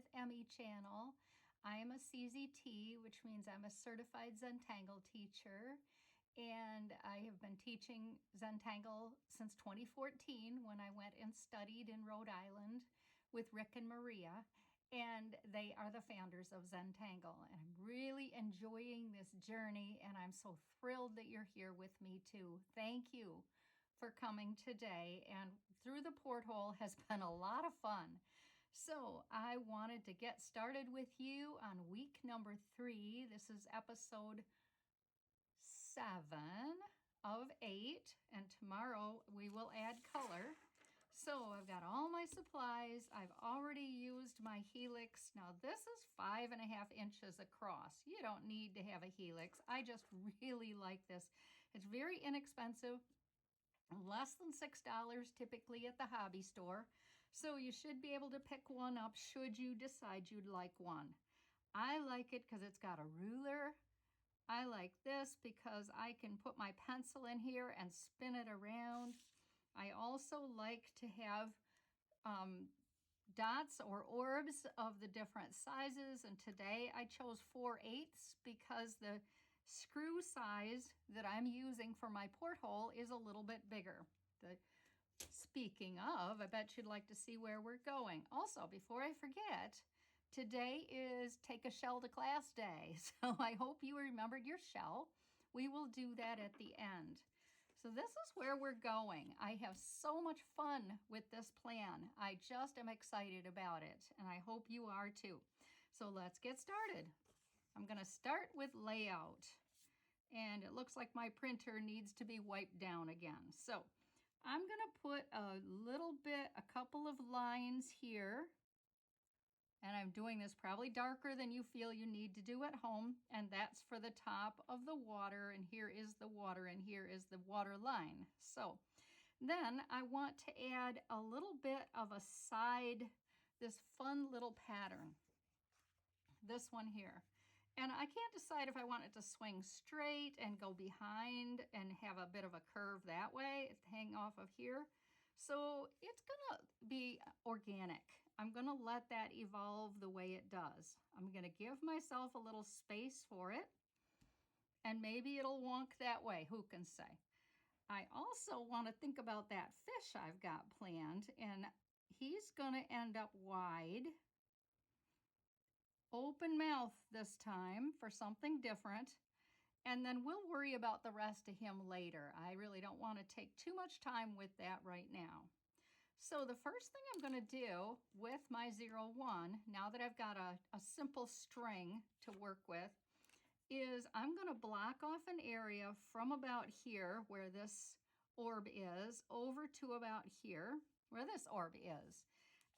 with Emmy channel. I am a CZT, which means I'm a certified Zentangle teacher, and I have been teaching Zentangle since 2014 when I went and studied in Rhode Island with Rick and Maria, and they are the founders of Zentangle. And I'm really enjoying this journey, and I'm so thrilled that you're here with me too. Thank you for coming today. And Through the Porthole has been a lot of fun. So I wanted to get started with you on week number 3. This is episode 7 of 8, and tomorrow we will add color. So I've got all my supplies. I've already used my helix. Now this is 5.5 inches across. You don't need to have a helix. I just really like this. It's very inexpensive. Less than $6 typically at the hobby store. So you should be able to pick one up should you decide you'd like one. I like it because it's got a ruler. I like this because I can put my pencil in here and spin it around. I also like to have dots or orbs of the different sizes, and today I chose 4/8 because the screw size that I'm using for my porthole is a little bit bigger. Speaking of, I bet you'd like to see where we're going. Also, before I forget, today is Take a Shell to Class Day, so I hope you remembered your shell. We will do that at the end. So this is where we're going. I have so much fun with this plan. I just am excited about it, and I hope you are too. So let's get started. I'm going to start with layout, and it looks like my printer needs to be wiped down again. So I'm going to put a couple of lines here, and I'm doing this probably darker than you feel you need to do at home, and that's for the top of the water, and here is the water, and here is the water line. So then I want to add a little bit of a side, this fun little pattern, this one here. And I can't decide if I want it to swing straight and go behind and have a bit of a curve that way, hang off of here. So it's gonna be organic. I'm gonna let that evolve the way it does. I'm gonna give myself a little space for it, and maybe it'll wonk that way, who can say? I also want to think about that fish I've got planned, and he's gonna end up wide. Open mouth this time for something different, and then we'll worry about the rest of him later. I really don't want to take too much time with that right now. So the first thing I'm going to do with my 01, now that I've got a simple string to work with, is I'm going to block off an area from about here where this orb is over to about here where this orb is.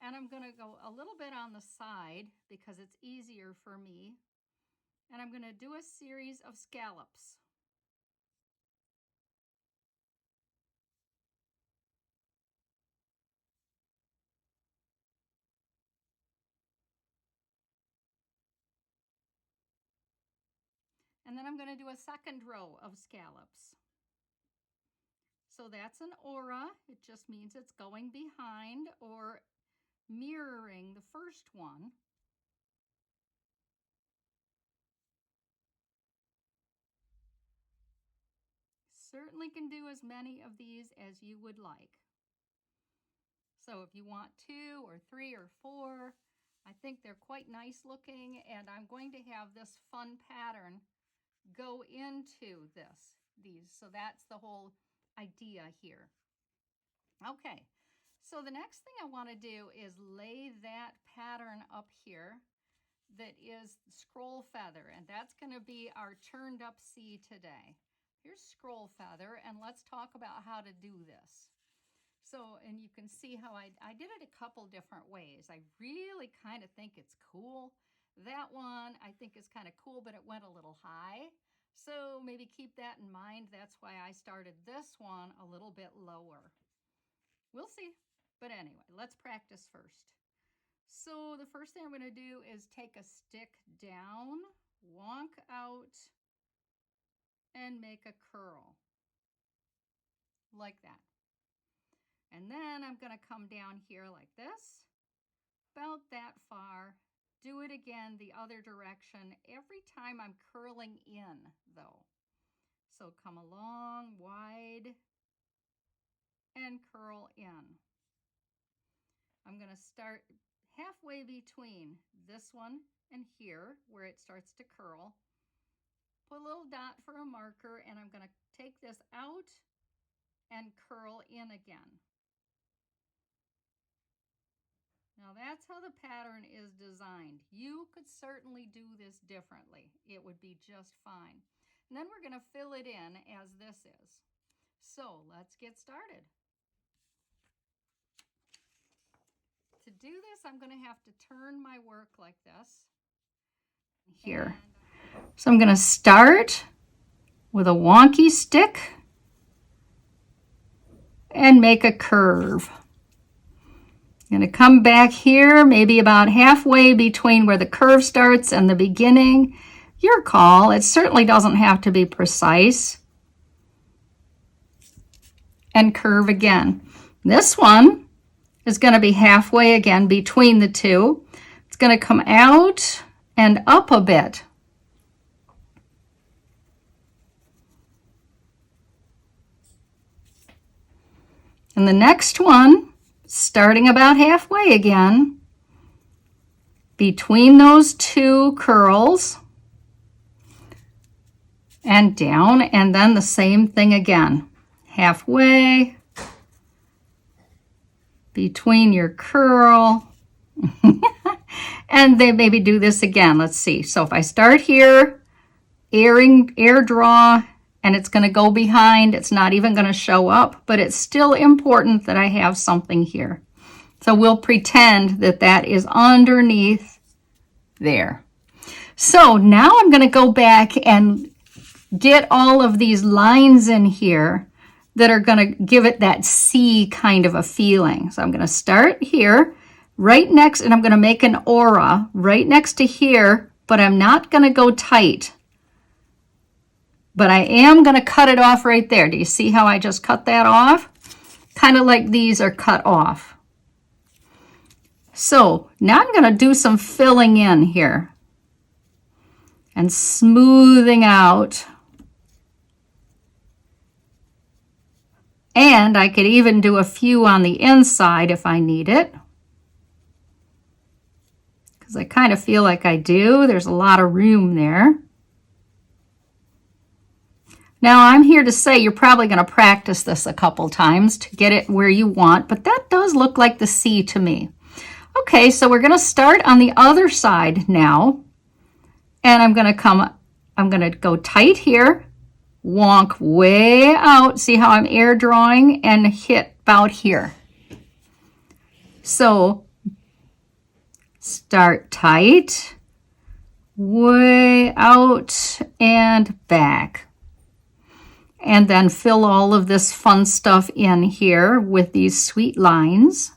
And I'm going to go a little bit on the side because it's easier for me. And I'm going to do a series of scallops. And then I'm going to do a second row of scallops. So that's an aura. It just means it's going behind or mirroring the first one. Certainly can do as many of these as you would like. So if you want 2 or 3 or 4, I think they're quite nice looking, and I'm going to have this fun pattern go into these. So that's the whole idea here. Okay, so the next thing I want to do is lay that pattern up here that is scroll feather, and that's going to be our turned up C today. Here's scroll feather, and let's talk about how to do this. So, and you can see how I did it a couple different ways. I really kind of think it's cool. That one I think is kind of cool, but it went a little high. So maybe keep that in mind. That's why I started this one a little bit lower. We'll see. But anyway, let's practice first. So the first thing I'm going to do is take a stick down, wonk out, and make a curl like that. And then I'm going to come down here like this, about that far, Do it again the other direction every time I'm curling in, though. So come along, wide, and curl in. I'm going to start halfway between this one and here, where it starts to curl. Put a little dot for a marker, and I'm going to take this out and curl in again. Now that's how the pattern is designed. You could certainly do this differently. It would be just fine. And then we're going to fill it in as this is. So let's get started. To do this, I'm going to have to turn my work like this. Here. So I'm going to start with a wonky stick and make a curve. I'm going to come back here, maybe about halfway between where the curve starts and the beginning. Your call. It certainly doesn't have to be precise. And curve again. This one is going to be halfway again between the two. It's going to come out and up a bit. And the next one, starting about halfway again, between those two curls, and down, and then the same thing again. Halfway, between your curl, and then maybe do this again. Let's see. So if I start here, air draw, and it's going to go behind. It's not even going to show up, but it's still important that I have something here. So we'll pretend that that is underneath there. So now I'm going to go back and get all of these lines in here that are going to give it that C kind of a feeling. So I'm going to start here, right next, and I'm going to make an aura right next to here, but I'm not going to go tight. But I am going to cut it off right there. Do you see how I just cut that off? Kind of like these are cut off. So now I'm going to do some filling in here and smoothing out. And I could even do a few on the inside if I need it, because I kind of feel like I do. There's a lot of room there. Now I'm here to say you're probably going to practice this a couple times to get it where you want, but that does look like the C to me. Okay, so we're going to start on the other side now, and I'm going to go tight here, wonk way out. See how I'm air drawing and hit about here. So start tight, way out and back. And then fill all of this fun stuff in here with these sweet lines.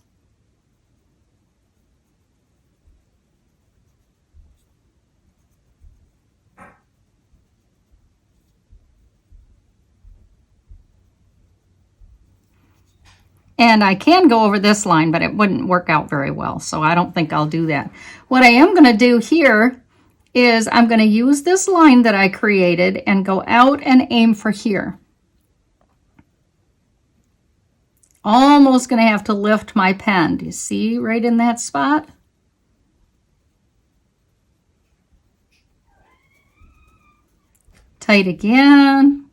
And I can go over this line, but it wouldn't work out very well, so I don't think I'll do that. What I am going to do here is I'm going to use this line that I created and go out and aim for here. Almost going to have to lift my pen. Do you see right in that spot? Tight again.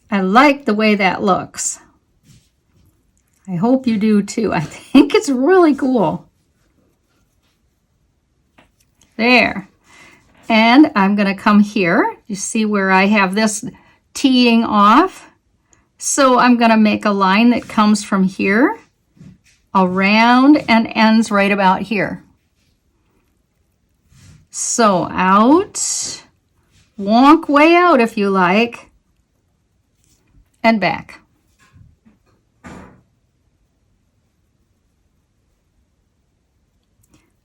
I like the way that looks. I hope you do too. I think it's really cool. There. And I'm going to come here. You see where I have this teeing off? So I'm going to make a line that comes from here around and ends right about here. So out, wonk way out if you like, and back.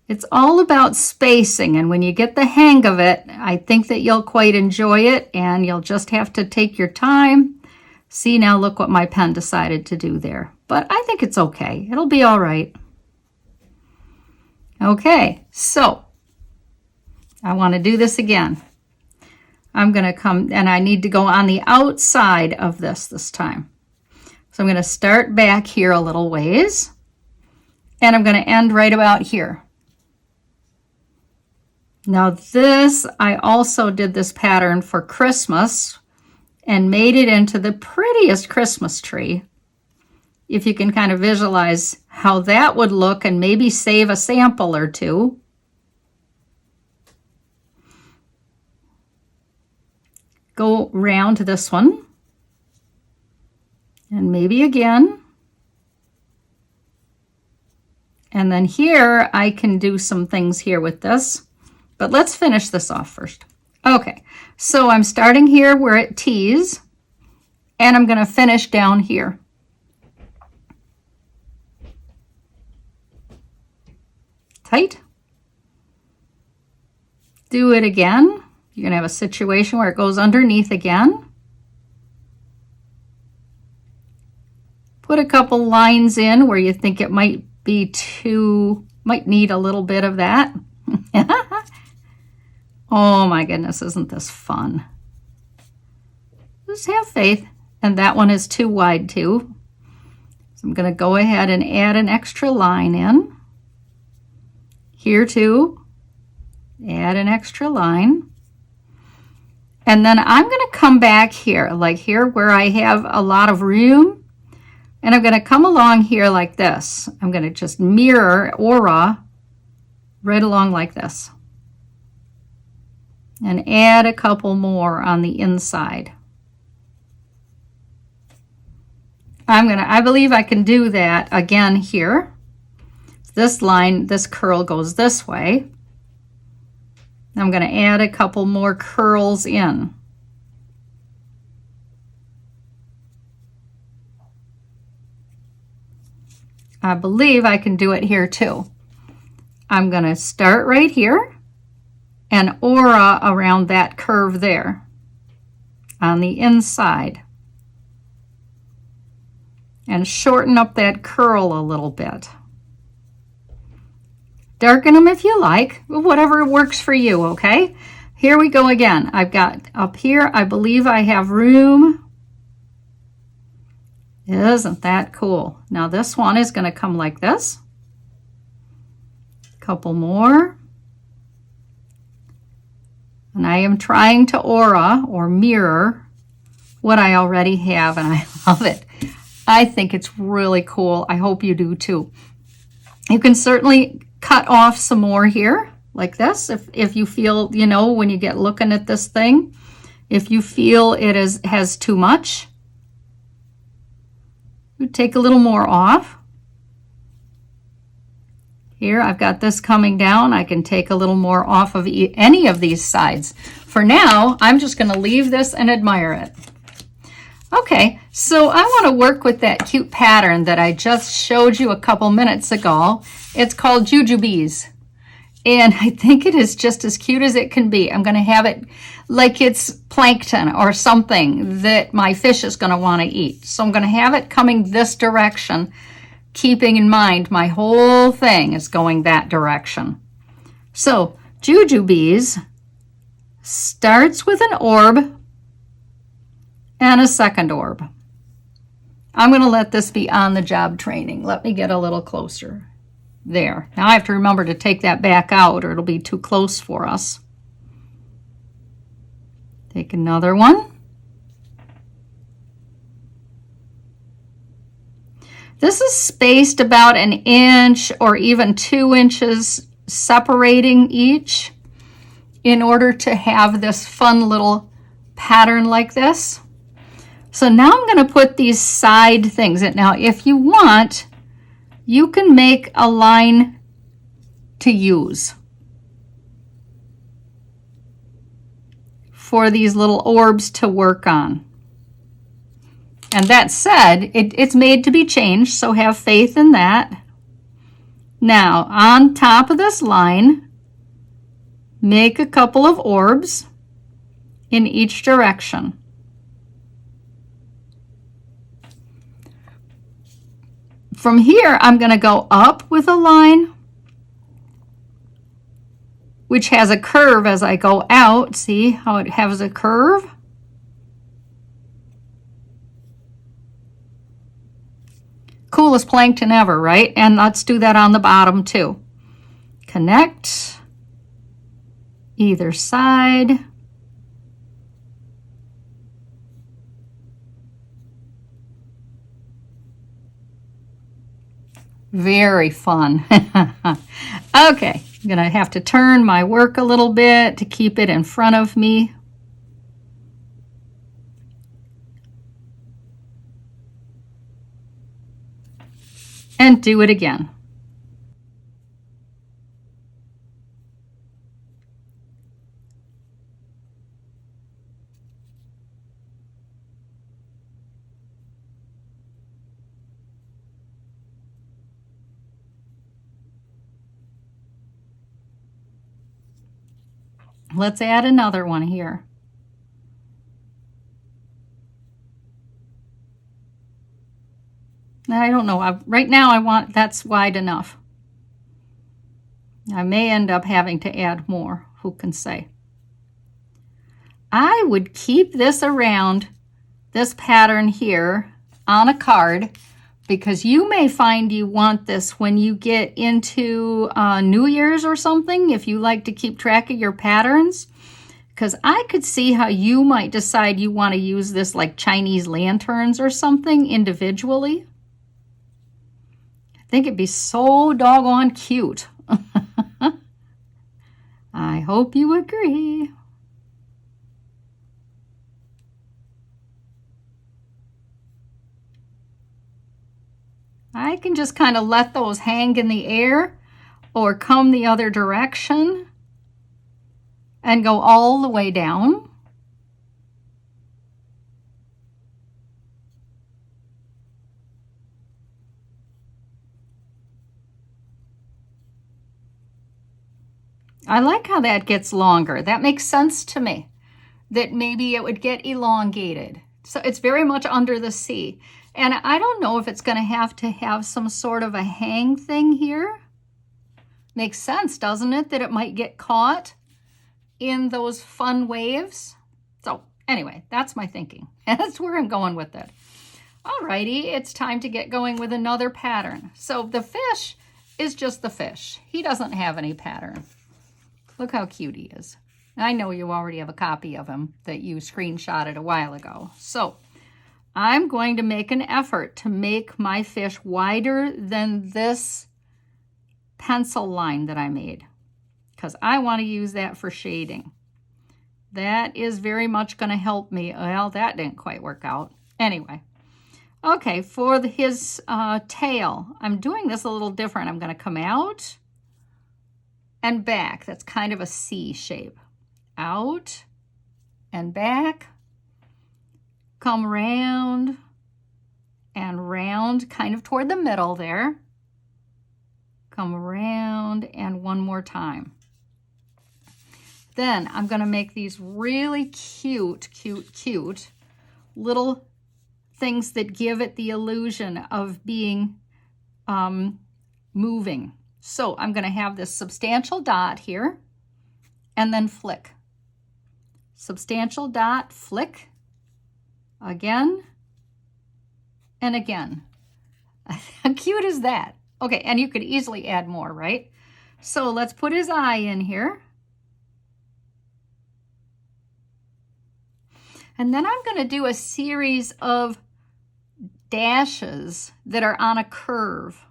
It's all about spacing, and when you get the hang of it, I think that you'll quite enjoy it, and you'll just have to take your time. See, now look what my pen decided to do there. But I think it's okay. It'll be all right. Okay, so I want to do this again. I'm going to come, and I need to go on the outside of this time. So I'm going to start back here a little ways, and I'm going to end right about here. Now this, I also did this pattern for Christmas and made it into the prettiest Christmas tree. If you can kind of visualize how that would look and maybe save a sample or two. Go round this one. And maybe again. And then here I can do some things here with this. But let's finish this off first. Okay, so I'm starting here where it tees, and I'm going to finish down here. Tight. Do it again. You're going to have a situation where it goes underneath again. Put a couple lines in where you think it might be might need a little bit of that. Oh my goodness, isn't this fun? Just have faith. And that one is too wide too. So I'm going to go ahead and add an extra line in. Here too, add an extra line. And then I'm going to come back here, like here where I have a lot of room. And I'm going to come along here like this. I'm going to just mirror aura right along like this. And add a couple more on the inside. I believe I can do that again here. This line, this curl goes this way. I'm going to add a couple more curls in. I believe I can do it here too. I'm going to start right here and aura around that curve there on the inside. And shorten up that curl a little bit. Darken them if you like, whatever works for you, okay? Here we go again. I've got up here, I believe I have room. Isn't that cool? Now this one is going to come like this. Couple more. And I am trying to aura or mirror what I already have, and I love it. I think it's really cool. I hope you do too. You can certainly cut off some more here like this if you feel, you know, when you get looking at this thing, if you feel it has too much, you take a little more off. Here I've got this coming down. I can take a little more off of any of these sides. For now, I'm just going to leave this and admire it. Okay, so I want to work with that cute pattern that I just showed you a couple minutes ago. It's called Jujubes. And I think it is just as cute as it can be. I'm going to have it like it's plankton or something that my fish is going to want to eat. So I'm going to have it coming this direction, keeping in mind my whole thing is going that direction. So Jujubes starts with an orb and a second orb. I'm going to let this be on the job training. Let me get a little closer. There. Now I have to remember to take that back out or it'll be too close for us. Take another one. This is spaced about 1 inch or even 2 inches separating each in order to have this fun little pattern like this. So now I'm going to put these side things in. Now, if you want, you can make a line to use for these little orbs to work on. And that said, it's made to be changed, so have faith in that. Now, on top of this line, make a couple of orbs in each direction. From here, I'm going to go up with a line which has a curve as I go out. See how it has a curve? Coolest plankton ever, right? And let's do that on the bottom too. Connect either side. Very fun. Okay, I'm gonna have to turn my work a little bit to keep it in front of me. And do it again. Let's add another one here. I don't know. Right now that's wide enough. I may end up having to add more. Who can say? I would keep this around, this pattern here, on a card, because you may find you want this when you get into New Year's or something, if you like to keep track of your patterns. Because I could see how you might decide you want to use this like Chinese lanterns or something individually. I think it'd be so doggone cute. I hope you agree. I can just kind of let those hang in the air or come the other direction and go all the way down. I like how that gets longer. That makes sense to me, that maybe it would get elongated. So it's very much under the sea. And I don't know if it's going to have some sort of a hang thing here. Makes sense, doesn't it, that it might get caught in those fun waves? So anyway, that's my thinking. That's where I'm going with it. Alrighty, it's time to get going with another pattern. So the fish is just the fish. He doesn't have any pattern. Look how cute he is. I know you already have a copy of him that you screenshotted a while ago. So I'm going to make an effort to make my fish wider than this pencil line that I made, because I want to use that for shading. That is very much going to help me. Well, that didn't quite work out. Anyway, okay, for his tail, I'm doing this a little different. I'm going to come out and back. That's kind of a C shape. Out and back. Come round and round, kind of toward the middle there. Come around and one more time. Then I'm going to make these really cute little things that give it the illusion of being moving. So I'm going to have this substantial dot here and then flick. Substantial dot, flick, again and again. How cute is that? Okay, and you could easily add more, right? So let's put his eye in here. And then I'm going to do a series of dashes that are on a curve.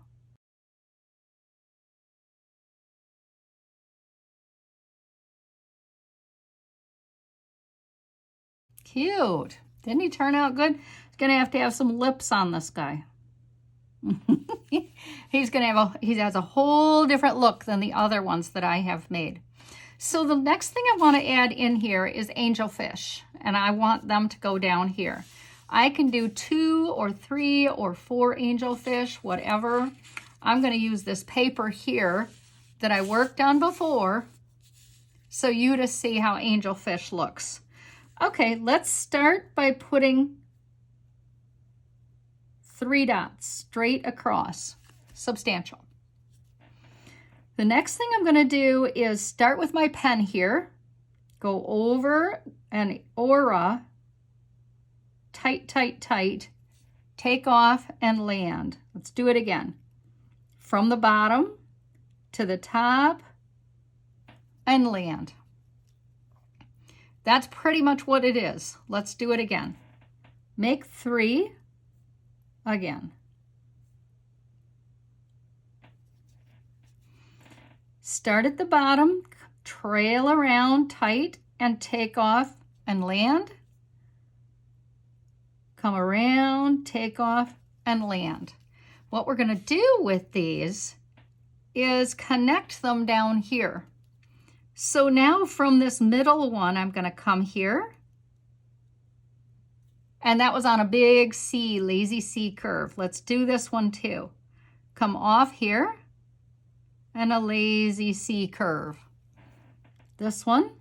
Cute. Didn't he turn out good? He's going to have some lips on this guy. He has a whole different look than the other ones that I have made. So the next thing I want to add in here is angelfish, and I want them to go down here. I can do 2 or 3 or 4 angelfish, whatever. I'm going to use this paper here that I worked on before so you to see how angelfish looks. Okay, let's start by putting 3 dots straight across, substantial. The next thing I'm going to do is start with my pen here, go over an aura, tight, tight, tight, take off and land. Let's do it again. From the bottom to the top and land. That's pretty much what it is. Let's do it again. Make 3 again. Start at the bottom, trail around tight and take off and land. Come around, take off and land. What we're going to do with these is connect them down here. So now from this middle one, I'm going to come here. And that was on a big C, lazy C curve. Let's do this one too. Come off here and a lazy C curve. This one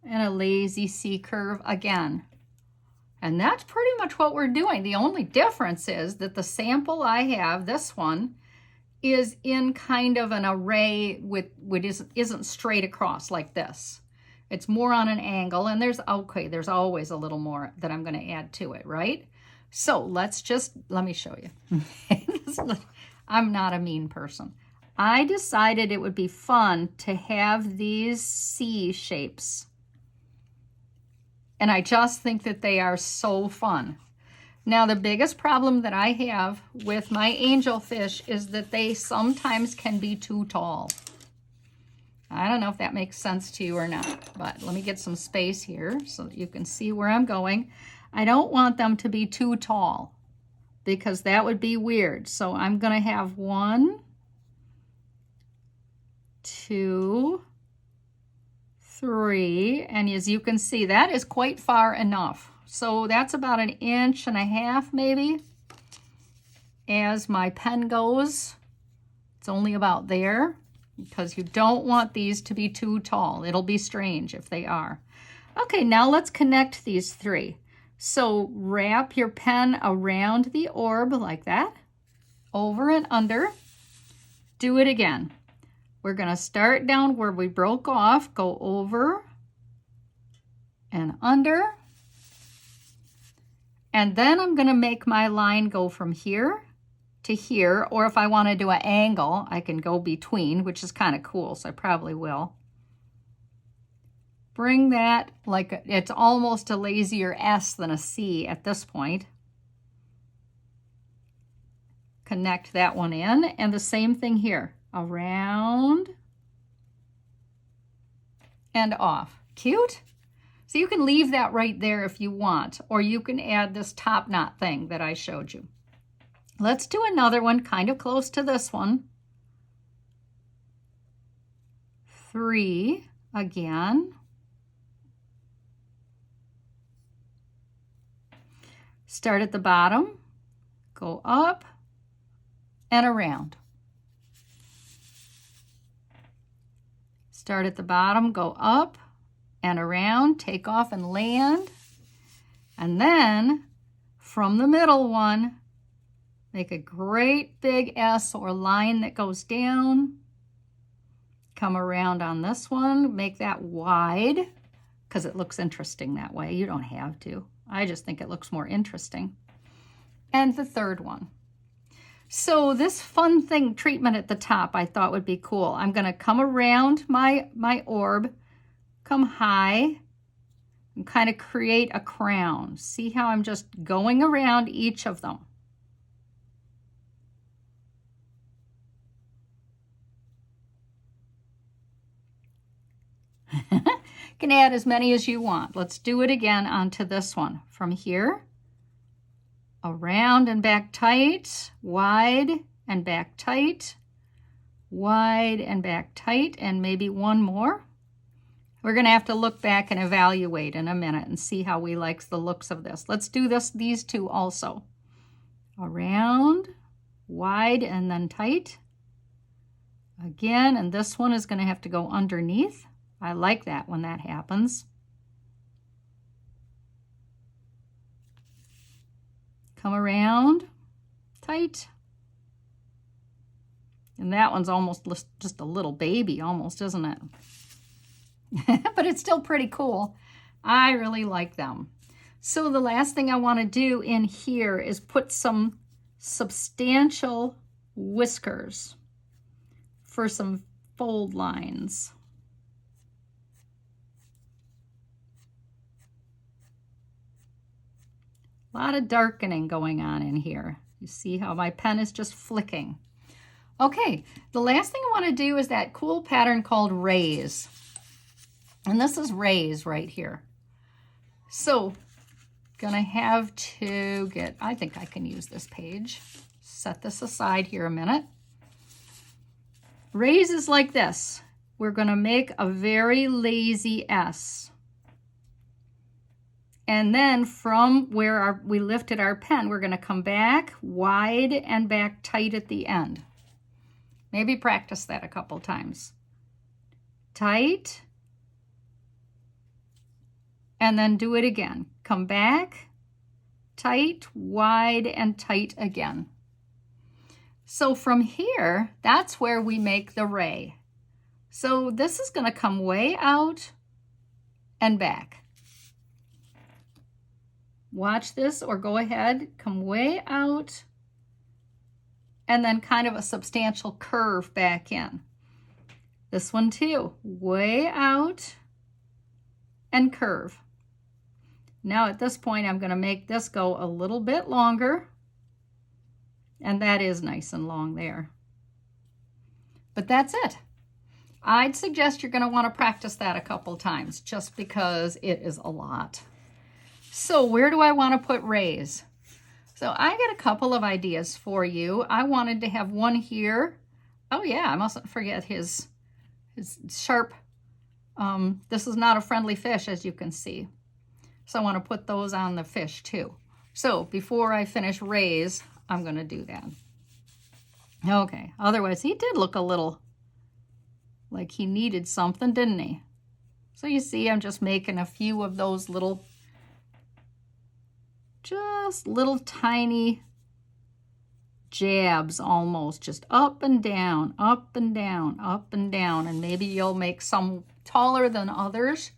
and a lazy C curve again. And that's pretty much what we're doing. The only difference is that the sample I have, this one, is in kind of an array with isn't straight across like this. It's more on an angle, and there's always a little more that I'm going to add to it, right? So let me show you. I'm not a mean person. I decided it would be fun to have these C shapes. And I just think that they are so fun. Now, the biggest problem that I have with my angelfish is that they sometimes can be too tall. I don't know if that makes sense to you or not, but let me get some space here so that you can see where I'm going. I don't want them to be too tall because that would be weird. So I'm going to have 1, 2, 3, and as you can see, that is quite far enough. So that's about 1.5 inches maybe. As my pen goes, it's only about there because you don't want these to be too tall. It'll be strange if they are. Okay, now let's connect these 3. So wrap your pen around the orb like that, over and under. Do it again. We're going to start down where we broke off, go over and under. And then I'm going to make my line go from here to here, or if I want to do an angle, I can go between, which is kind of cool, so I probably will. Bring that like it's almost a lazier S than a C at this point. Connect that one in, and the same thing here. Around and off. Cute? So you can leave that right there if you want, or you can add this top knot thing that I showed you. Let's do another one kind of close to this one. 3 again. Start at the bottom, go up and around. Start at the bottom, go up and around, take off and land. And then from the middle one, make a great big S or line that goes down. Come around on this one, make that wide because it looks interesting that way. You don't have to. I just think it looks more interesting. And the third one. So this fun thing treatment at the top I thought would be cool. I'm going to come around my orb, come high, and kind of create a crown. See how I'm just going around each of them. You can add as many as you want. Let's do it again onto this one. From here, around and back tight, wide and back tight, wide and back tight, and maybe one more. We're going to have to look back and evaluate in a minute and see how we like the looks of this. Let's do these two also. Around, wide, and then tight. Again, and this one is going to have to go underneath. I like that when that happens. Come around, tight, And that one's almost just a little baby almost, isn't it? But it's still pretty cool. I really like them. So the last thing I want to do in here is put some substantial whiskers for some fold lines. A lot of darkening going on in here. You see how my pen is just flicking. Okay, the last thing I want to do is that cool pattern called raise. And this is raise right here. So, gonna have to get, I think I can use this page. Set this aside here a minute. Raise is like this. We're gonna make a very lazy S. And then from where we lifted our pen, we're gonna come back wide and back tight at the end. Maybe practice that a couple times. Tight. And then do it again. Come back, tight, wide, and tight again. So from here, that's where we make the ray. So this is going to come way out and back. Watch this, or go ahead, come way out, and then kind of a substantial curve back in. This one too, way out and curve. Now at this point, I'm going to make this go a little bit longer, and that is nice and long there. But that's it. I'd suggest you're going to want to practice that a couple times just because it is a lot. So where do I want to put rays? So I got a couple of ideas for you. I wanted to have one here. Oh yeah, I mustn't forget his sharp, this is not a friendly fish, as you can see. So I want to put those on the fish too. So before I finish rays, I'm going to do that. Okay, otherwise he did look a little like he needed something, didn't he? So you see, I'm just making a few of those little, just little tiny jabs almost, just up and down, up and down, up and down, and maybe you'll make some taller than others.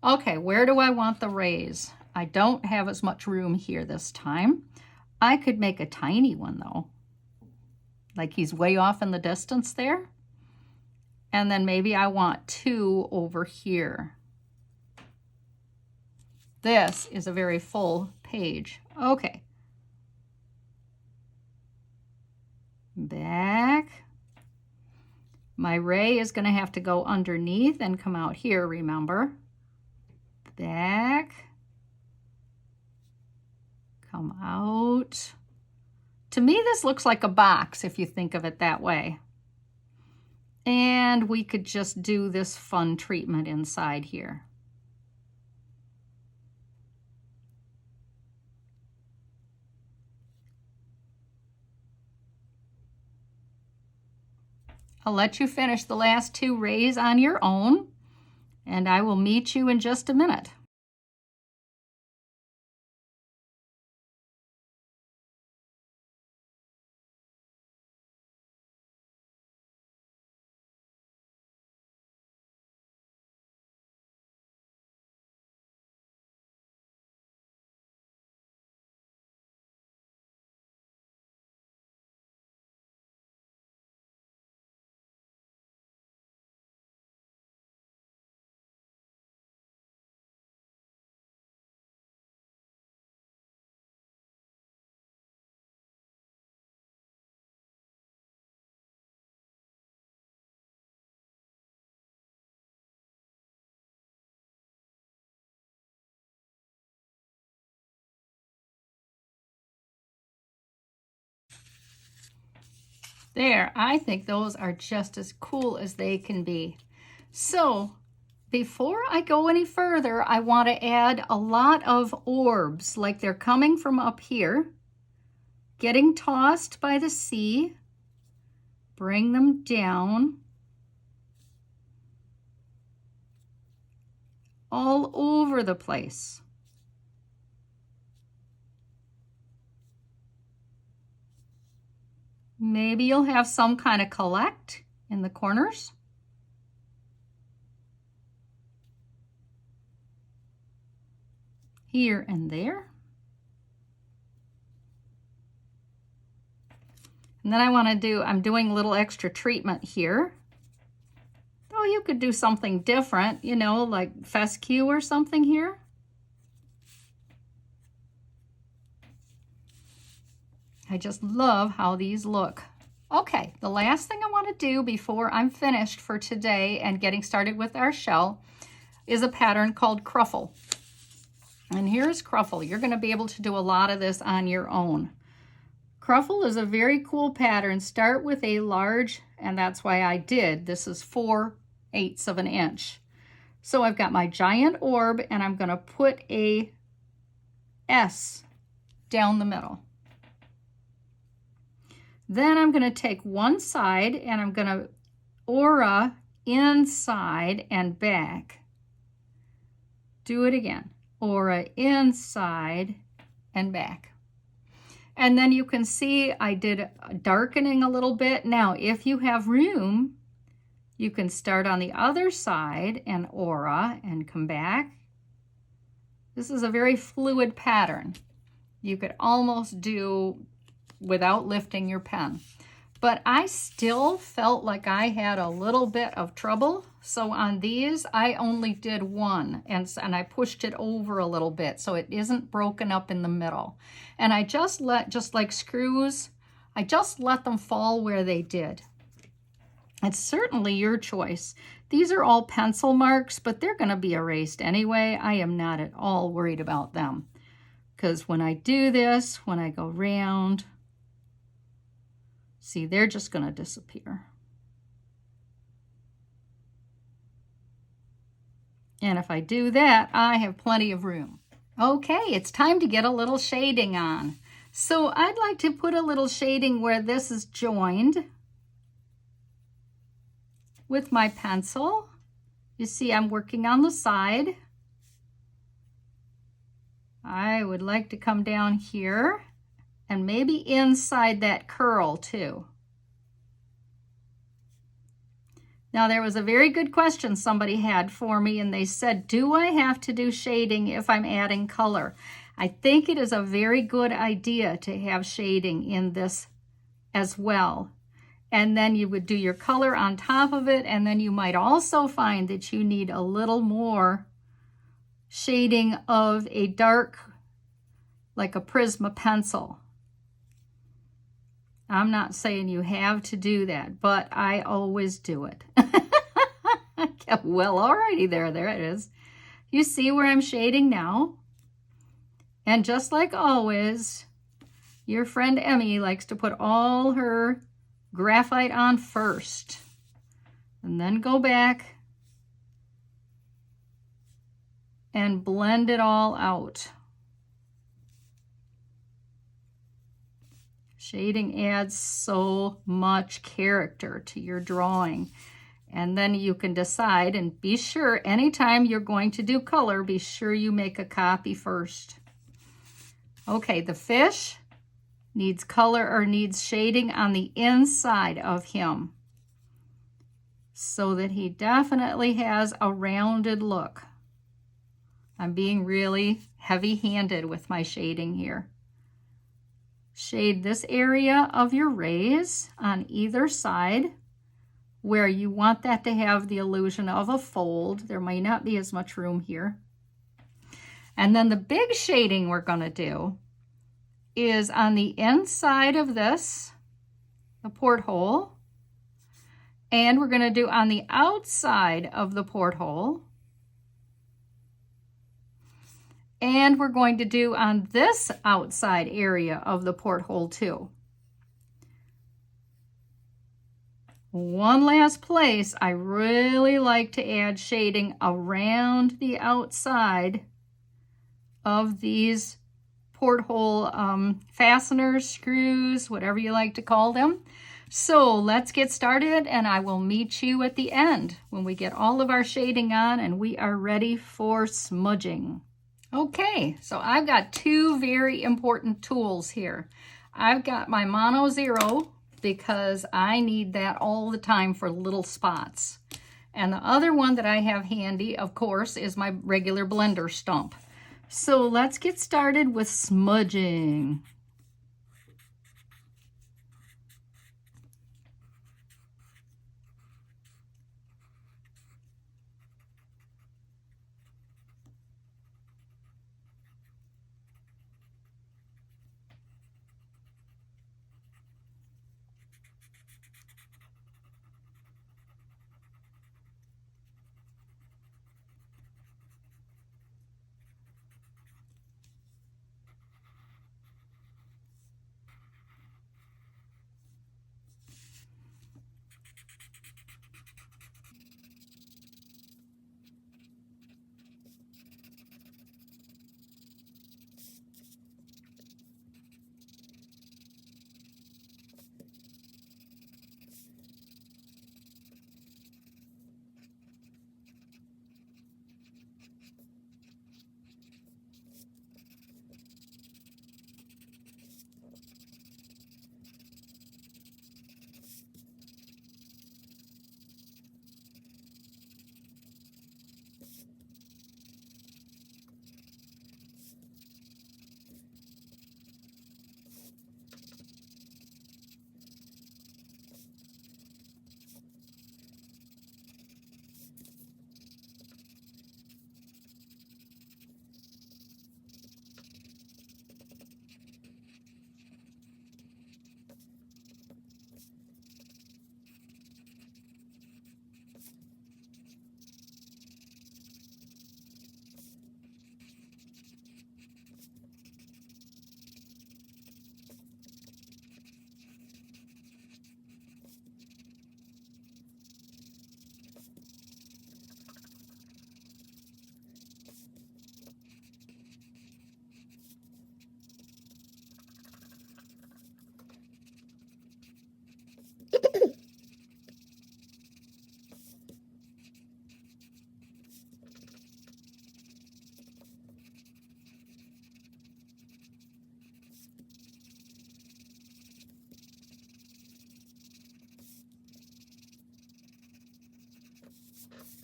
Okay, where do I want the rays? I don't have as much room here this time. I could make a tiny one though. Like he's way off in the distance there. And then maybe I want two over here. This is a very full page. Okay. Back. My ray is going to have to go underneath and come out here, remember. Back. Come out. To me, this looks like a box if you think of it that way. And we could just do this fun treatment inside here. I'll let you finish the last two rays on your own, and I will meet you in just a minute. There, I think those are just as cool as they can be. So before I go any further, I want to add a lot of orbs, like they're coming from up here, getting tossed by the sea, bring them down, all over the place. Maybe you'll have some kind of collect in the corners. Here and there. And then I'm doing a little extra treatment here. Oh, you could do something different, you know, like fescue or something here. I just love how these look. Okay, the last thing I want to do before I'm finished for today and getting started with our shell is a pattern called Cruffle. And here's Cruffle. You're going to be able to do a lot of this on your own. Cruffle is a very cool pattern. Start with a large, and that's why I did. This is 4/8 of an inch. So I've got my giant orb, and I'm going to put a S down the middle. Then I'm going to take one side, and I'm going to aura inside and back. Do it again. Aura inside and back. And then you can see I did darkening a little bit. Now, if you have room, you can start on the other side and aura and come back. This is a very fluid pattern. You could almost do without lifting your pen. But I still felt like I had a little bit of trouble. So on these, I only did one and I pushed it over a little bit so it isn't broken up in the middle. And I just like screws, I just let them fall where they did. It's certainly your choice. These are all pencil marks, but they're going to be erased anyway. I am not at all worried about them. Because when I do this, when I go round, see, they're just going to disappear. And if I do that, I have plenty of room. Okay, it's time to get a little shading on. So I'd like to put a little shading where this is joined with my pencil. You see, I'm working on the side. I would like to come down here and maybe inside that curl too. Now, there was a very good question somebody had for me, and they said, do I have to do shading if I'm adding color? I think it is a very good idea to have shading in this as well. And then you would do your color on top of it, and then you might also find that you need a little more shading of a dark, like a Prisma pencil. I'm not saying you have to do that, but I always do it. Well, alrighty there it is. You see where I'm shading now? And just like always, your friend Emmy likes to put all her graphite on first and then go back and blend it all out. Shading adds so much character to your drawing. And then you can decide, and be sure anytime you're going to do color, be sure you make a copy first. Okay, the fish needs color or needs shading on the inside of him so that he definitely has a rounded look. I'm being really heavy-handed with my shading here. Shade this area of your rays on either side where you want that to have the illusion of a fold. There may not be as much room here. And then the big shading we're going to do is on the inside of this, the porthole, and we're going to do on the outside of the porthole, and we're going to do on this outside area of the porthole too. One last place I really like to add shading around the outside of these porthole fasteners, screws, whatever you like to call them. So let's get started, and I will meet you at the end when we get all of our shading on and we are ready for smudging. Okay, so I've got two very important tools here. I've got my Mono Zero because I need that all the time for little spots. And the other one that I have handy, of course, is my regular blender stump. So let's get started with smudging.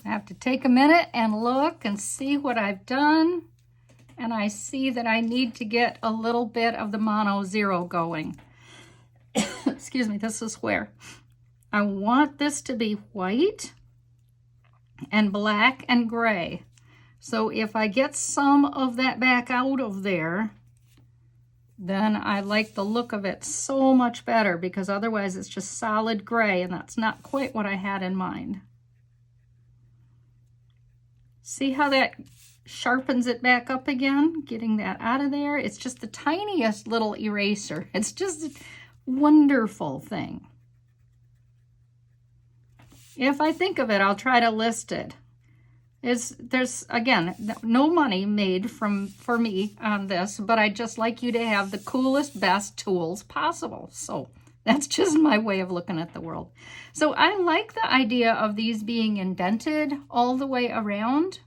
I have to take a minute and look and see what I've done. And I see that I need to get a little bit of the mono zero going. Excuse me, this is where I want this to be white and black and gray. So if I get some of that back out of there, then I like the look of it so much better, because otherwise it's just solid gray, and that's not quite what I had in mind. See how that sharpens it back up again, getting that out of there? It's just the tiniest little eraser. It's just a wonderful thing. If I think of it, I'll try to list it. There's, again, no money made for me on this, but I'd just like you to have the coolest, best tools possible. So that's just my way of looking at the world. So I like the idea of these being indented all the way around,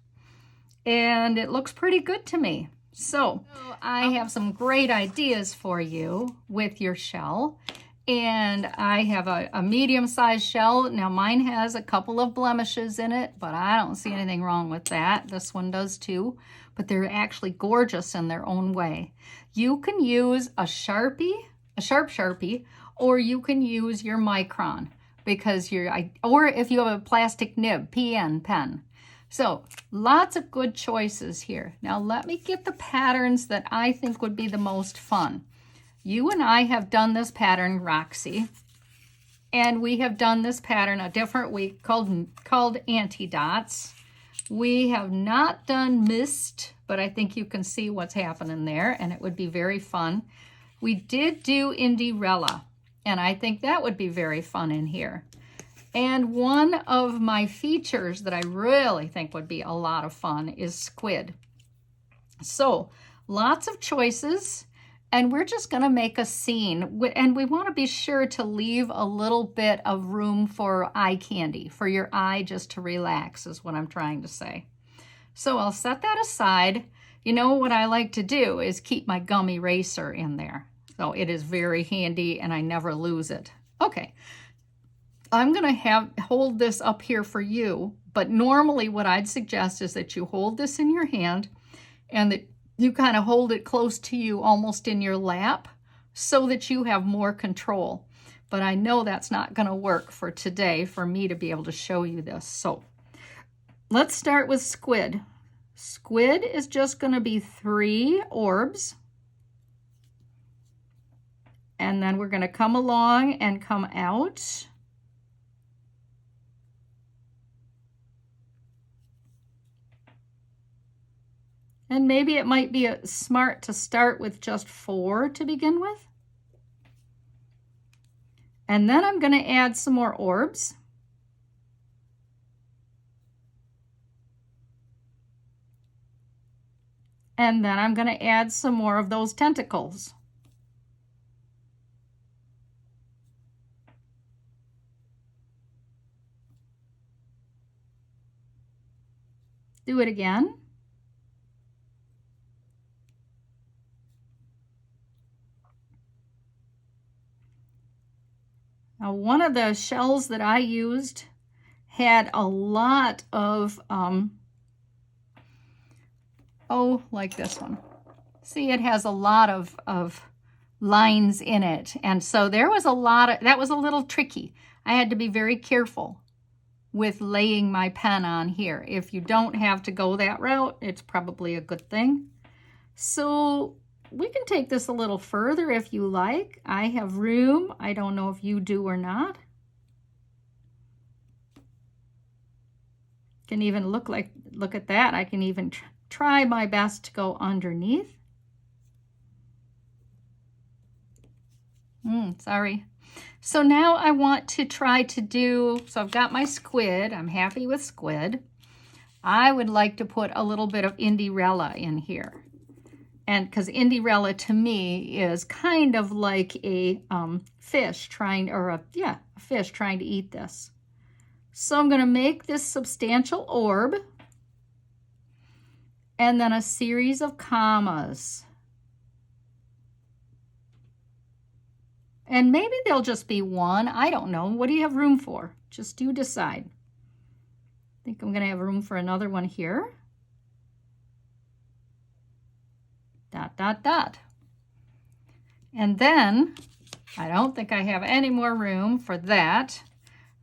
and it looks pretty good to me. So I have some great ideas for you with your shell. And I have a medium-sized shell. Now mine has a couple of blemishes in it, but I don't see anything wrong with that. This one does too, but they're actually gorgeous in their own way. You can use a Sharpie, a sharp Sharpie, or you can use your Micron, because or if you have a plastic nib, PN pen. So lots of good choices here. Now let me get the patterns that I think would be the most fun. You and I have done this pattern, Roxy, and we have done this pattern a different week called Anti-Dots. We have not done Mist, but I think you can see what's happening there, and it would be very fun. We did do Indie-Rella, and I think that would be very fun in here. And one of my features that I really think would be a lot of fun is Squid. So lots of choices. And we're just going to make a scene, and we want to be sure to leave a little bit of room for eye candy, for your eye just to relax, is what I'm trying to say. So I'll set that aside. You know what I like to do is keep my gum eraser in there. So it is very handy, and I never lose it. Okay, I'm going to hold this up here for you, but normally what I'd suggest is that you hold this in your hand and that you kind of hold it close to you, almost in your lap, so that you have more control. But I know that's not going to work for today for me to be able to show you this. So let's start with squid. Squid is just going to be 3 orbs. And then we're going to come along and come out. And maybe it might be smart to start with just 4 to begin with. And then I'm going to add some more orbs. And then I'm going to add some more of those tentacles. Do it again. Now, one of the shells that I used had a lot of, like this one. See, it has a lot of lines in it. And so there was a lot of, that was a little tricky. I had to be very careful with laying my pen on here. If you don't have to go that route, it's probably a good thing. So we can take this a little further if you like. I have room. I don't know if you do or not. Can even look at that. I can even try my best to go underneath. Sorry. So now I want to try to do, so I've got my squid. I'm happy with squid. I would like to put a little bit of Indirella in here. And because Indirella to me is kind of like a fish trying, or a fish trying to eat this. So I'm going to make this substantial orb and then a series of commas. And maybe there'll just be one. I don't know. What do you have room for? Just you decide. I think I'm going to have room for another one here. Dot, dot, dot. And then, I don't think I have any more room for that.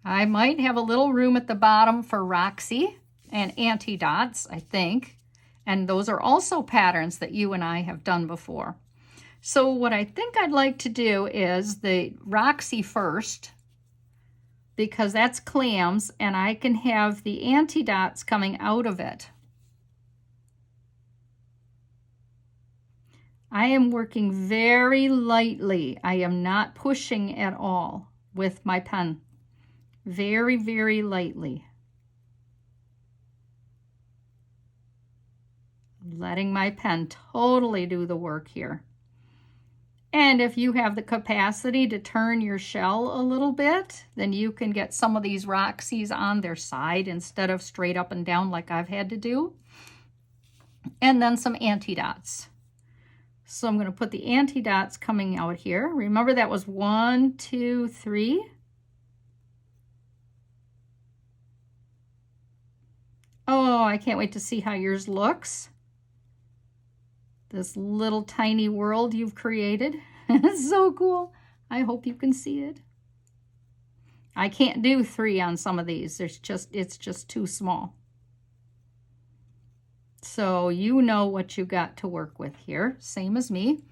I might have a little room at the bottom for Roxy and anti-dots, I think. And those are also patterns that you and I have done before. So what I think I'd like to do is the Roxy first, because that's clams, and I can have the anti-dots coming out of it. I am working very lightly. I am not pushing at all with my pen. Very, very lightly. Letting my pen totally do the work here. And if you have the capacity to turn your shell a little bit, then you can get some of these Roxy's on their side instead of straight up and down like I've had to do. And then some anti-dots. So I'm going to put the anti-dots coming out here. Remember that was 1, 2, 3. Oh, I can't wait to see how yours looks. This little tiny world you've created. It's so cool. I hope you can see it. I can't do 3 on some of these. It's just too small. So you know what you got to work with here, same as me.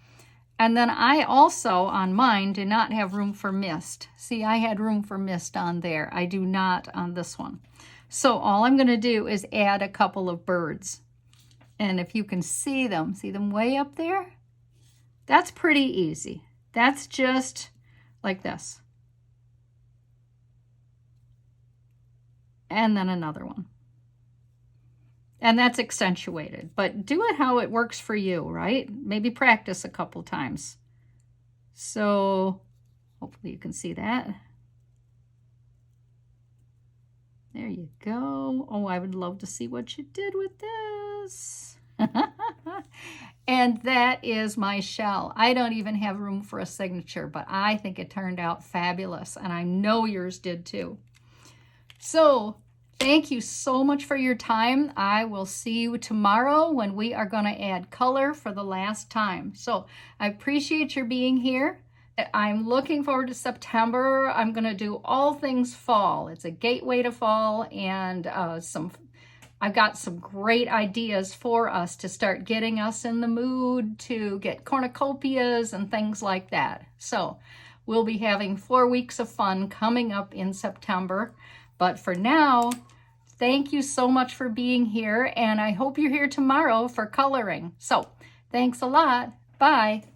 And then I also, on mine, do not have room for mist. See, I had room for mist on there. I do not on this one. So all I'm going to do is add a couple of birds. And if you can see them way up there? That's pretty easy. That's just like this. And then another one. And that's accentuated, but do it how it works for you, right? Maybe practice a couple times. So hopefully you can see that. There you go. Oh, I would love to see what you did with this. And that is my shell. I don't even have room for a signature, but I think it turned out fabulous, and I know yours did too. So thank you so much for your time. I will see you tomorrow when we are going to add color for the last time. So I appreciate your being here. I'm looking forward to September. I'm going to do all things fall. It's a gateway to fall, and I've got some great ideas for us to start getting us in the mood to get cornucopias and things like that. So we'll be having 4 weeks of fun coming up in September. But for now, thank you so much for being here, and I hope you're here tomorrow for coloring. So thanks a lot. Bye.